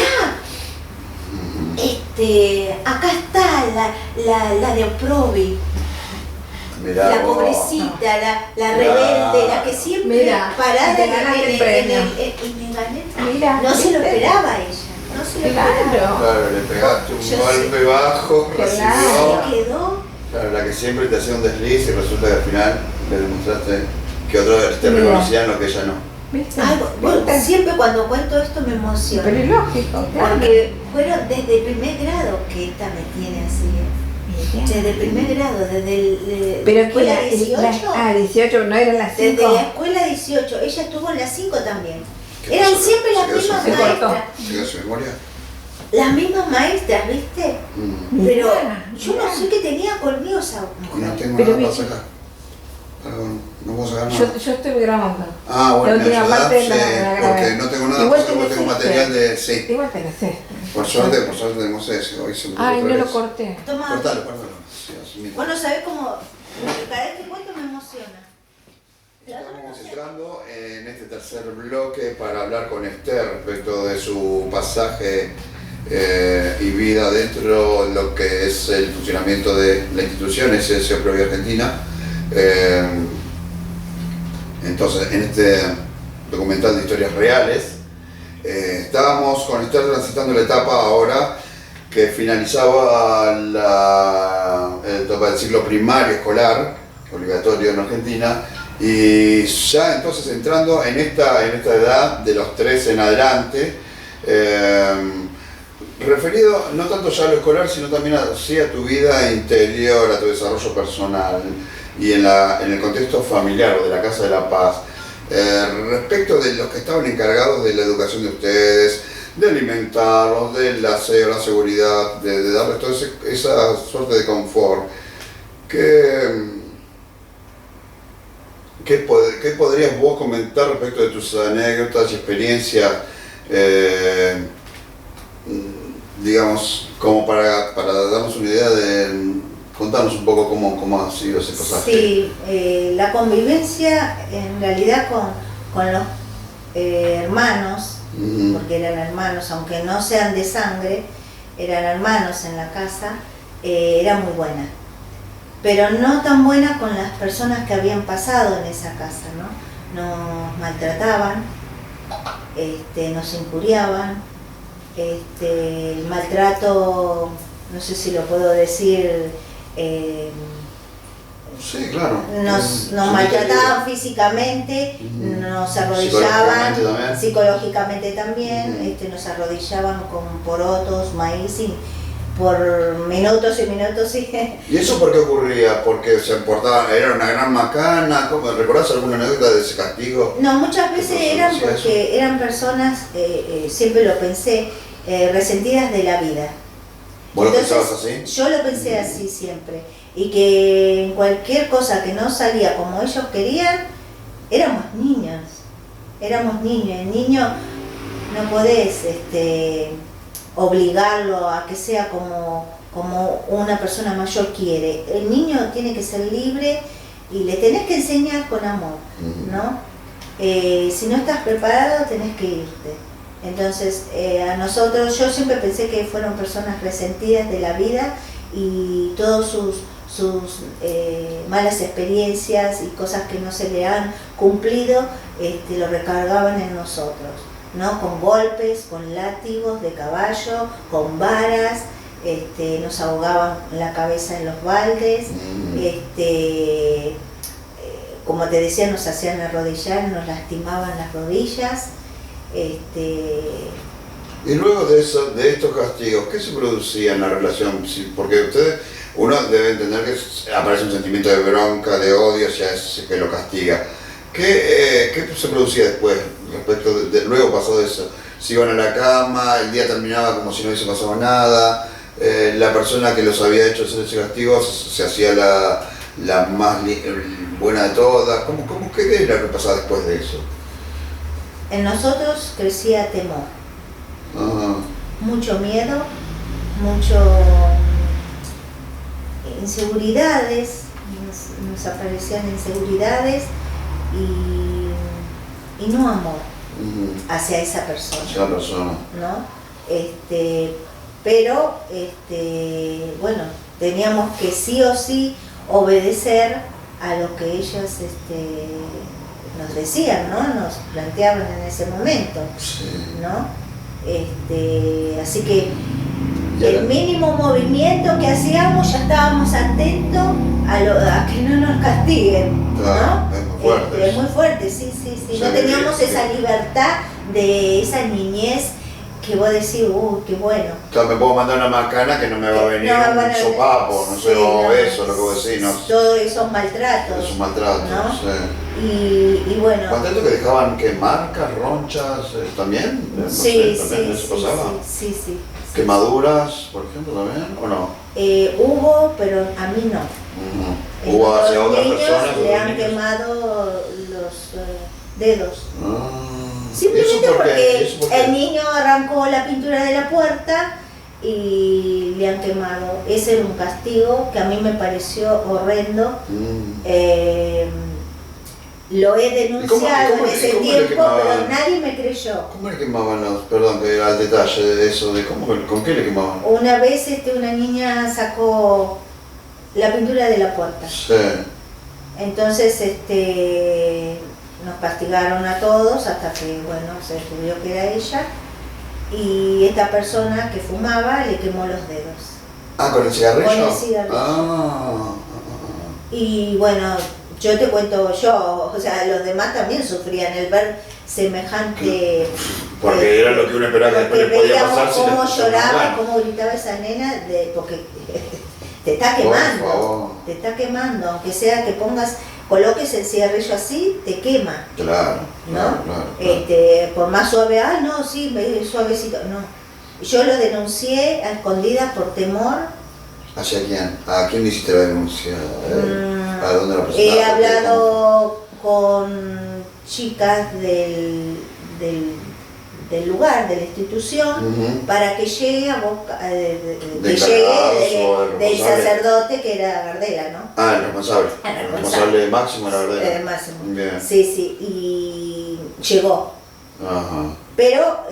acá está la de Oprobi, Mirá la vos. pobrecita, la Mirá. rebelde, la que siempre Mira, parada te ganaste el premio. y me gané. Mira, No se lo ¿viste? esperaba ella, no se lo esperaba. Claro. Claro, le pegaste un Yo golpe bajo, Claro. recibió. Se quedó. Claro, la que siempre te hacía un desliz y resulta que al final le demostraste que otros te Mira. reconocían lo que ella no. ¿Viste? Ay, bueno, ¿Viste? siempre cuando cuento esto me emociona. Pero es lógico, claro. Porque fueron desde el primer grado que esta me tiene así. Mira. Desde el primer grado, desde Pero la que escuela la, 18. 18, no eran las 5. Desde la escuela 18. Ella estuvo en la 5 también. ¿Qué Eran pasó? siempre las ¿Se quedó mismas sin memoria? maestras. ¿Se quedó sin memoria? Las mismas maestras, ¿viste? Pero yo no sé qué tenía conmigo esa No mujer. tengo Pero nada para Ah, sacar. Perdón, no puedo sacar nada. Yo estoy grabando. Ah, bueno, la ¿me última ayudás? parte de la Sí, grabé. porque no tengo nada Igual para sacar, porque tengo tenés material de... Sí, Igual tenés este. por suerte tenemos ese. Hoy se me Ay, ocurre no lo eso. corté. Toma. Cortalo. Sí, así mismo. Bueno, ¿sabés cómo? Cada vez que cuento me emociona. Estamos entrando en este tercer bloque para hablar con Esther respecto de su pasaje y vida dentro de lo que es el funcionamiento de la institución SS Oprobi Argentina. Entonces, en este documental de historias reales, estábamos con Esther transitando la etapa ahora que finalizaba la etapa del ciclo primario escolar, obligatorio en Argentina, y ya entonces entrando en esta edad de los 13 en adelante, referido no tanto ya a lo escolar, sino también a tu vida interior, a tu desarrollo personal y en el contexto familiar o de la Casa de la Paz, respecto de los que estaban encargados de la educación de ustedes, de alimentarlos, del aseo, la seguridad, de darles toda esa suerte de confort. ¿Qué podrías vos comentar respecto de tus anécdotas y experiencias, digamos, como para darnos una idea de contarnos un poco cómo ha sido ese pasaje? Sí, la convivencia en realidad con los hermanos, porque eran hermanos, aunque no sean de sangre, eran hermanos en la casa, era muy buena. Pero no tan buena con las personas que habían pasado en esa casa, ¿no? nos maltrataban, nos injuriaban, el maltrato, no sé si lo puedo decir, Sí, claro. nos maltrataban físicamente, nos arrodillaban, psicológicamente también, nos arrodillaban con porotos, maíz, y por minutos y minutos. ¿Y eso por qué ocurría? ¿Porque se portaban, era una gran macana? ¿Recordás alguna anécdota de ese castigo? No, muchas veces eran porque eran personas, siempre lo pensé, resentidas de la vida. ¿Vos lo Entonces, pensabas así? Yo lo pensé así siempre. Y que en cualquier cosa que no salía como ellos querían, éramos niños. Éramos niños. El niño no podés obligarlo a que sea como una persona mayor quiere. El niño tiene que ser libre y le tenés que enseñar con amor, ¿no? Si no estás preparado, tenés que irte. Entonces, a nosotros, yo siempre pensé que fueron personas resentidas de la vida y todos sus malas experiencias y cosas que no se le han cumplido, lo recargaban en nosotros, ¿no? Con golpes, con látigos de caballo, con varas, nos ahogaban la cabeza en los baldes, como te decía, nos hacían arrodillar, nos lastimaban las rodillas. Y luego de estos castigos, ¿qué se producía en la relación? Porque uno debe entender que aparece un sentimiento de bronca, de odio hacia ese que lo castiga. ¿Qué se producía después, respecto luego pasó de eso? Se iban a la cama, el día terminaba como si no hubiese pasado nada, la persona que los había hecho hacer ese castigo se hacía la más buena de todas. ¿Qué es lo que pasaba después de eso? En nosotros crecía temor, mucho miedo, inseguridades, nos aparecían inseguridades y no amor hacia esa persona, ¿no? Pero bueno, teníamos que sí o sí obedecer a lo que ellos nos decían, ¿no? Nos planteaban en ese momento, ¿no? Así que el mínimo movimiento que hacíamos ya estábamos atentos a que no nos castiguen, ¿no? Claro, es muy fuerte. Es muy fuerte, sí. No teníamos esa libertad de esa niñez que vos decís, qué bueno. Claro, me puedo mandar una macana que no me va a venir un sopapo, no sé, o eso, lo que vos decís, ¿no? Todos esos maltratos. Esos maltratos, ¿no? sí. Y bueno. ¿Cuánto que dejaban que marcas, ronchas, también? Sí. ¿Quemaduras, por ejemplo, también, o no? Hubo, pero a mí no. ¿Hubo hacia otras niños personas? Le han quemado los dedos. ¿Y Simplemente eso por qué? porque el niño arrancó la pintura de la puerta y le han quemado. Ese era un castigo que a mí me pareció horrendo. Lo he denunciado en ese tiempo, pero nadie me creyó. ¿Cómo le quemaban perdón, que era el detalle de eso, con qué le quemaban? Una vez una niña sacó la pintura de la puerta. Sí. Entonces nos castigaron a todos hasta que, bueno, se descubrió que era ella. Y esta persona que fumaba le quemó los dedos. ¿Con el cigarrillo? Con el cigarrillo. Y bueno, yo te cuento o sea, los demás también sufrían el ver semejante... Porque era lo que uno esperaba que después le podía pasar. Cómo lloraba, cómo gritaba esa nena, porque te está quemando, aunque sea que coloques el cigarrillo así, te quema. Claro, ¿no? Claro. Por más suave, no, sí, suavecito, no. Yo lo denuncié a escondidas por temor. ¿Hacia quién? ¿A quién le hiciste la denuncia? ¿A dónde la presentaste? He hablado con chicas del lugar, de la institución, para que llegue del sacerdote que era Gardela, ¿no? El responsable. El responsable máximo era Gardela. Máximo. Bien. Sí, y llegó. Ajá. Pero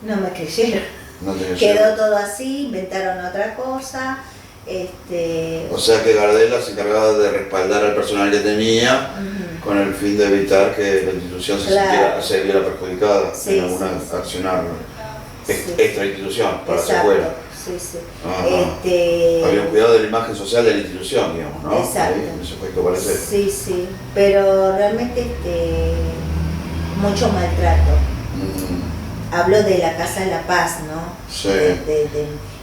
no me creyeron. No quedó todo así, inventaron otra cosa. O sea que Gardela se encargaba de respaldar al personal que tenía con el fin de evitar que la institución se viera perjudicada en alguna accionar extra institución para hacia afuera. Sí. Había un cuidado de la imagen social de la institución, digamos, ¿no? Exacto. Ahí, en ese aspecto parece. Sí, pero realmente mucho maltrato. Hablo de la Casa de la Paz, ¿no? Sí.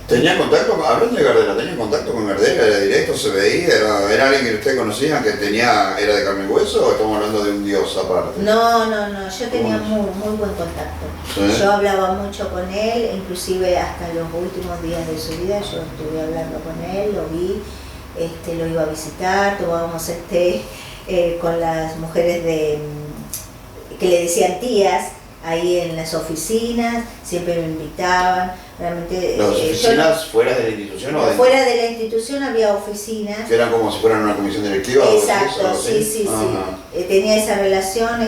¿Tenía contacto, hablando de Gardela, tenía contacto con Gardela, era directo, se veía, era alguien que ustedes conocían que era de carne y hueso, o estamos hablando de un dios aparte? No, yo tenía muy buen contacto. ¿Sí? Yo hablaba mucho con él, inclusive hasta los últimos días de su vida yo estuve hablando con él, lo vi, lo iba a visitar, tomábamos con las mujeres que le decían tías, ahí en las oficinas, siempre me invitaban. Realmente, ¿las oficinas fuera de la institución o fuera de la institución había oficinas? Que eran como si fueran una comisión directiva. Exacto, sí. Tenía esa relación,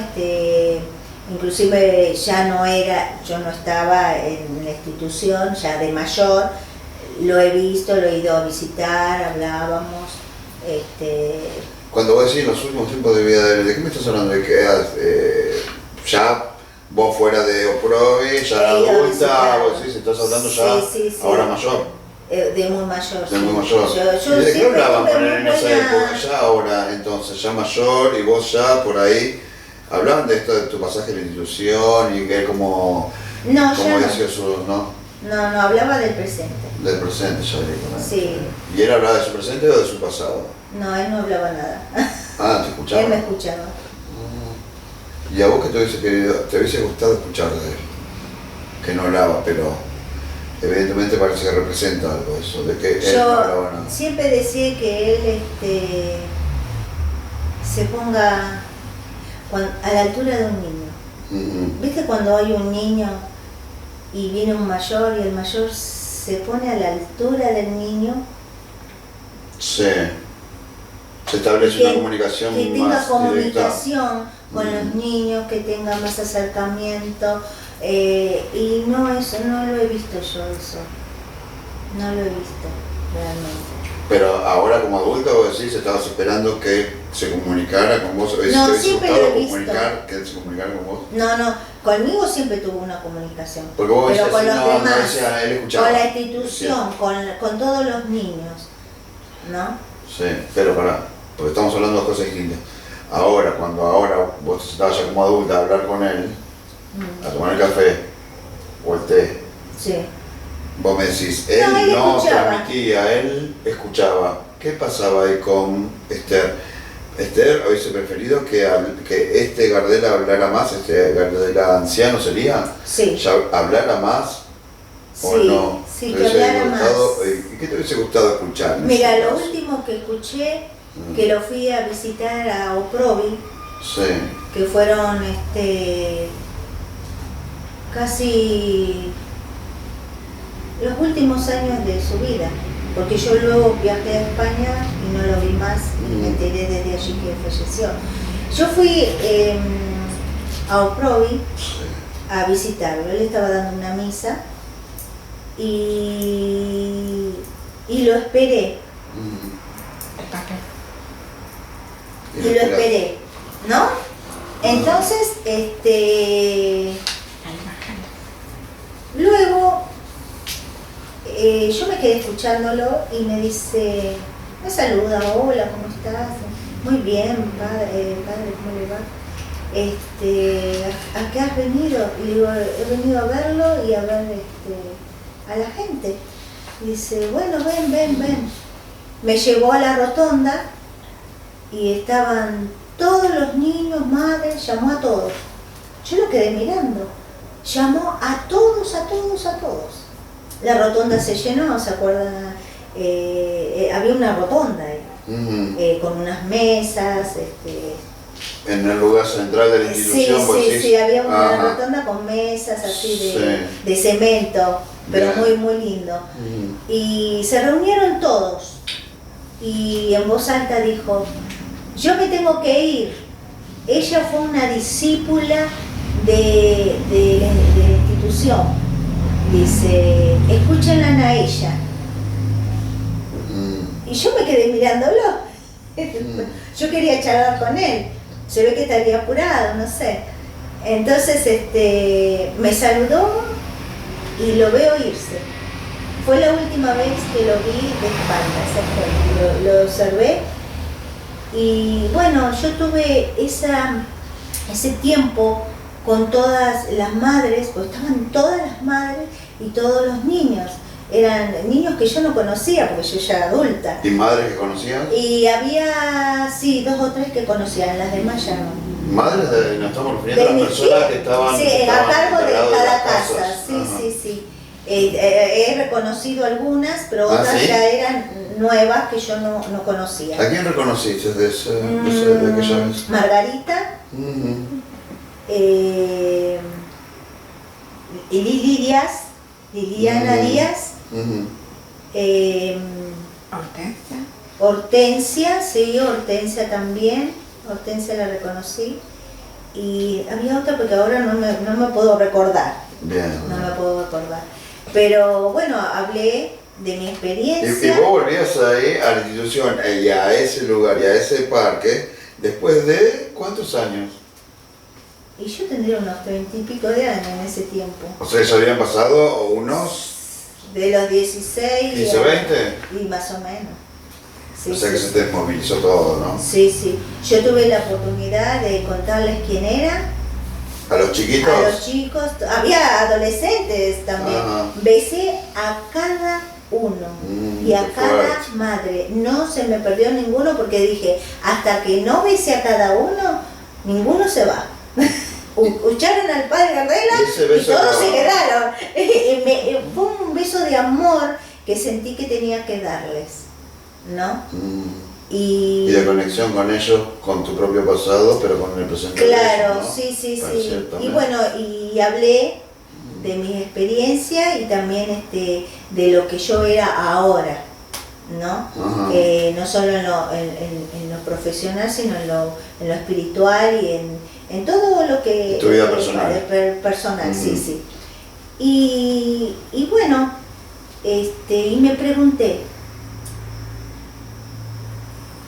inclusive yo no estaba en la institución, ya de mayor, lo he visto, lo he ido a visitar, hablábamos. Cuando vos decís los últimos tiempos de vida ¿de qué me estás hablando? ¿De que ya vos fuera de Oprovi, ya adulta, vos decís, estás hablando ya ahora mayor? De muy mayor. De muy mayor. Yo ¿Y de qué hablaban con él en esa buena... época? Ya ahora, entonces, ya mayor y vos ya por ahí, hablaban de esto de tu pasaje en la institución y que como... No, como ya decía ¿no? No, hablaba del presente. Del presente ya directamente. Sí. ¿Y él hablaba de su presente o de su pasado? No, él no hablaba nada. ¿Te escuchaba? Él me escuchaba. ¿Y a vos qué te hubiese gustado escuchar de él? Que no hablaba, pero evidentemente parece que representa algo eso, de que él no hablaba nada. Siempre decía que él se ponga a la altura de un niño. ¿Viste cuando hay un niño y viene un mayor y el mayor se pone a la altura del niño? Sí. Se establece una comunicación más directa. Que tenga comunicación con los niños, que tenga más acercamiento. Y no lo he visto yo eso. No lo he visto, realmente. Pero ahora como adulto vos decís, estabas esperando que se comunicara con vos. No, siempre lo he visto. Que se comunicara con vos. No, conmigo siempre tuvo una comunicación. Porque vos pero con los demás, decía, él escuchaba. con la institución, con todos los niños, ¿no? Sí, pero porque estamos hablando de cosas distintas. Cuando vos estabas ya como adulta a hablar con él, a tomar el café o el té, sí. Vos me decís, él no transmitía, él escuchaba. ¿Qué pasaba ahí con Esther? Esther hubiese preferido que Gardela hablara más, Gardela anciano sería, sí. Ya hablara más, sí, o no. Sí, que hablara más. ¿Y qué te hubiese gustado escuchar? Mira, lo último que escuché, que lo fui a visitar a Oprovi, que fueron casi los últimos años de su vida, porque yo luego viajé a España y no lo vi más, me enteré desde allí que falleció. Yo fui a Oprovi a visitarlo, él estaba dando una misa y lo esperé. Y lo esperé, ¿no? Entonces, luego yo me quedé escuchándolo y me dice, me saluda, hola, ¿cómo estás? Muy bien, padre, ¿cómo le va? ¿A qué has venido? Y digo, he venido a verlo y a ver a la gente. Y dice, bueno, ven. Me llevó a la rotonda y estaban todos los niños, madres, llamó a todos. Yo lo quedé mirando. Llamó a todos. La rotonda se llenó, ¿se acuerdan? Había una rotonda con unas mesas. En el lugar central de la institución. Sí, había una rotonda con mesas así de cemento, pero muy lindo. Y se reunieron todos y en voz alta dijo, yo me tengo que ir. Ella fue una discípula de la institución. Dice, escúchenla a ella. Y yo me quedé mirándolo. Yo quería charlar con él. Se ve que estaría apurado, no sé. Entonces me saludó y lo veo irse. Fue la última vez que lo vi de espaldas, lo observé. Y bueno, yo tuve ese tiempo con todas las madres, porque estaban todas las madres y todos los niños. Eran niños que yo no conocía, porque yo ya era adulta. ¿Y madres que conocían? Y había, sí, 2 o 3 que conocían, las demás ya no. Madres, nos estamos refiriendo a las personas que estaban... Sí, estaban a cargo de encargadas cada las casa, casas. sí, Ajá. sí, sí. He reconocido algunas, pero otras ¿sí? ya eran nuevas que yo no conocía. ¿A quién reconociste de aquella vez? Margarita, Liliana Díaz, Hortensia. Hortensia, sí, Hortensia también, Hortensia la reconocí. Y había otra porque ahora no me puedo recordar. Bien. No me puedo recordar. Pero bueno, hablé de mi Y experiencia. vos volvías ahí a la institución y a ese lugar y a ese parque después de ¿cuántos años? Y yo tendría unos 30 y pico de años en ese tiempo. O sea, ya habían pasado unos De los 16 15, 20. y más o menos. Sí, O sea que sí. se te desmovilizó todo, ¿no? Sí, sí. Yo tuve la oportunidad de contarles quién era. A los chiquitos. A los chicos, había adolescentes también. Ajá. Besé a cada uno y a qué cada fuerte. madre. No se me perdió ninguno porque dije, hasta que no besé a cada uno, ninguno se va. Escucharon al padre Gardela Y ese y beso todos se no. quedaron. Fue un beso de amor que sentí que tenía que darles, ¿no? Y de conexión con ellos, con tu propio pasado, pero con el presente. de Claro, ellos, ¿no? sí, sí, Puede sí. ser Y también. bueno, y hablé de mi experiencia y también de lo que yo era ahora, ¿no? Ajá. No solo en lo profesional, sino en lo espiritual y en todo lo que... Tu vida personal. Personal, sí, sí. Y bueno, y me pregunté,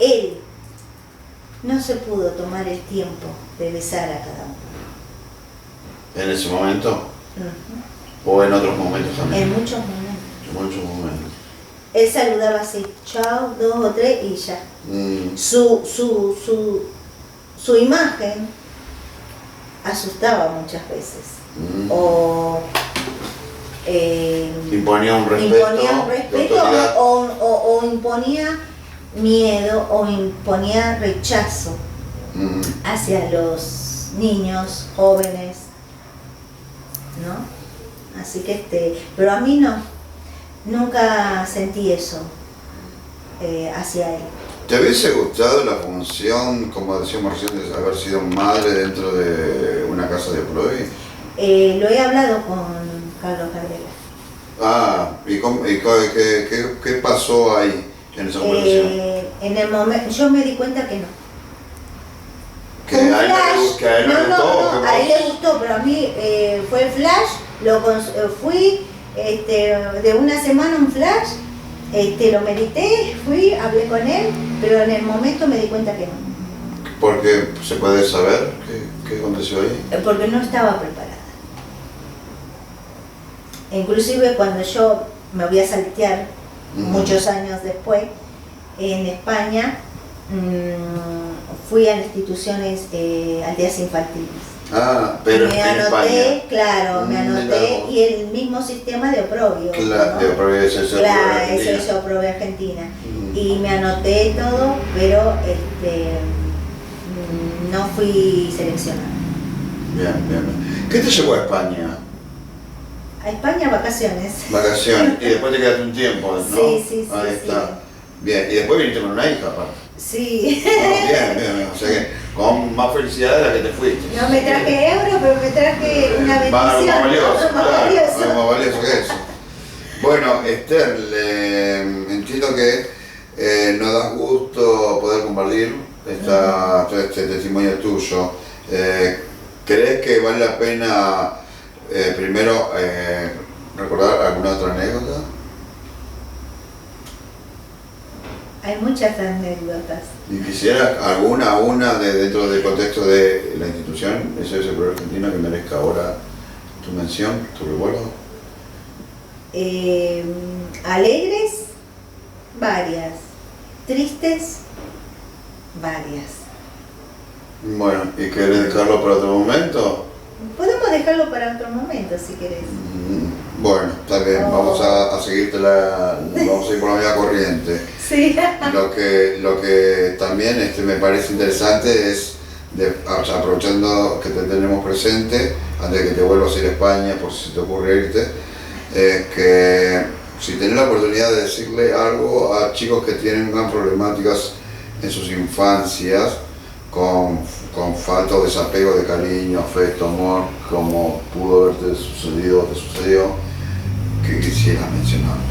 él no se pudo tomar el tiempo de besar a cada uno. ¿En ese momento? Ujú. ¿O en otros momentos también? En muchos momentos. En muchos momentos. Él saludaba así, chao, 2 o 3 y ya. Mm. Su imagen asustaba muchas veces. Mm. O Imponía un respeto. imponía un de respeto autoridad. o imponía miedo o imponía rechazo Mm. hacia los niños, jóvenes, ¿no? Así que pero a mí no, nunca sentí eso hacia él. ¿Te hubiese gustado la función, como decíamos recién, de haber sido madre dentro de una casa de Provi? Lo he hablado con Carlos Gardela. Ah, ¿qué pasó ahí en esa conversación? En el momento, yo me di cuenta que no. ¿Que Fue un a él flash. que a él no le gustó? ¿O que a él vos- le gustó, pero a mí fue el flash, fui de una semana un flash, lo medité, fui, hablé con él, pero en el momento me di cuenta que no, Porque se puede saber qué aconteció ahí. porque no estaba preparada. Inclusive cuando yo me voy a saltear muchos años después, en España, fui a las instituciones aldeas infantiles. Ah, pero Me en anoté, España. claro, me Mira anoté vos. y el mismo sistema de oprobio. Claro, ¿no? de Provi es el Claro, Argentina. eso es oprobio Argentina. Mm. Y me anoté todo, pero no fui seleccionada. Bien, bien, bien. ¿Qué te llevó a España? A España vacaciones. Vacaciones. Y después te quedaste un tiempo, ¿no? Sí, sí, sí, Ahí sí. está. Bien, y después viniste con una hija, aparte. Sí. No, bien, bien, bien. O sea que con más felicidad de la que te fuiste. No me traje euros, pero me traje una bendición. Más valioso, Más claro, valioso. algo más valioso que eso. Bueno, Esther, entiendo que nos da gusto poder compartir todo este testimonio tuyo. ¿Crees que vale la pena primero recordar alguna otra anécdota? Hay muchas anécdotas. Y quisiera una dentro del contexto de la institución, SOS Pro Argentina, que merezca ahora tu mención, tu recuerdo. Alegres, varias. Tristes, varias. Bueno, ¿y querés dejarlo para otro momento? Podemos dejarlo para otro momento si querés. Bueno, está bien, vamos a seguirte vamos a ir por la misma corriente. Sí. Lo que también me parece interesante es, aprovechando que te tenemos presente, antes de que te vuelvas a ir a España, por si se te ocurre irte, que si tenés la oportunidad de decirle algo a chicos que tienen gran problemáticas en sus infancias, con falta o desapego de cariño, afecto, amor, como pudo haberte sucedido o te sucedió, que quisieras mencionarlos.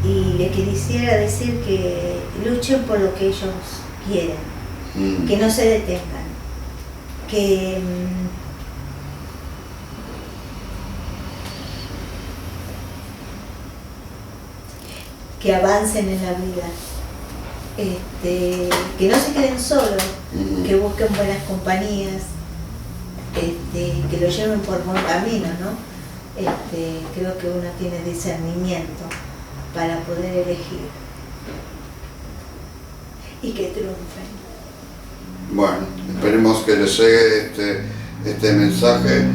Y le quisiera decir que luchen por lo que ellos quieren, que no se detengan, que avancen en la vida, que no se queden solos, que busquen buenas compañías, que lo lleven por buen camino, ¿no? Creo que uno tiene discernimiento para poder elegir y que triunfen. Bueno, esperemos que les llegue este mensaje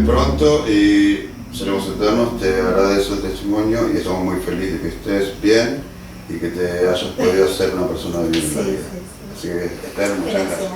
pronto y seremos eternos. Te agradezco el testimonio y estamos muy felices de que estés bien y que te hayas podido ser una persona de bien en la vida. Sí. Así que, Esther, muchas gracias.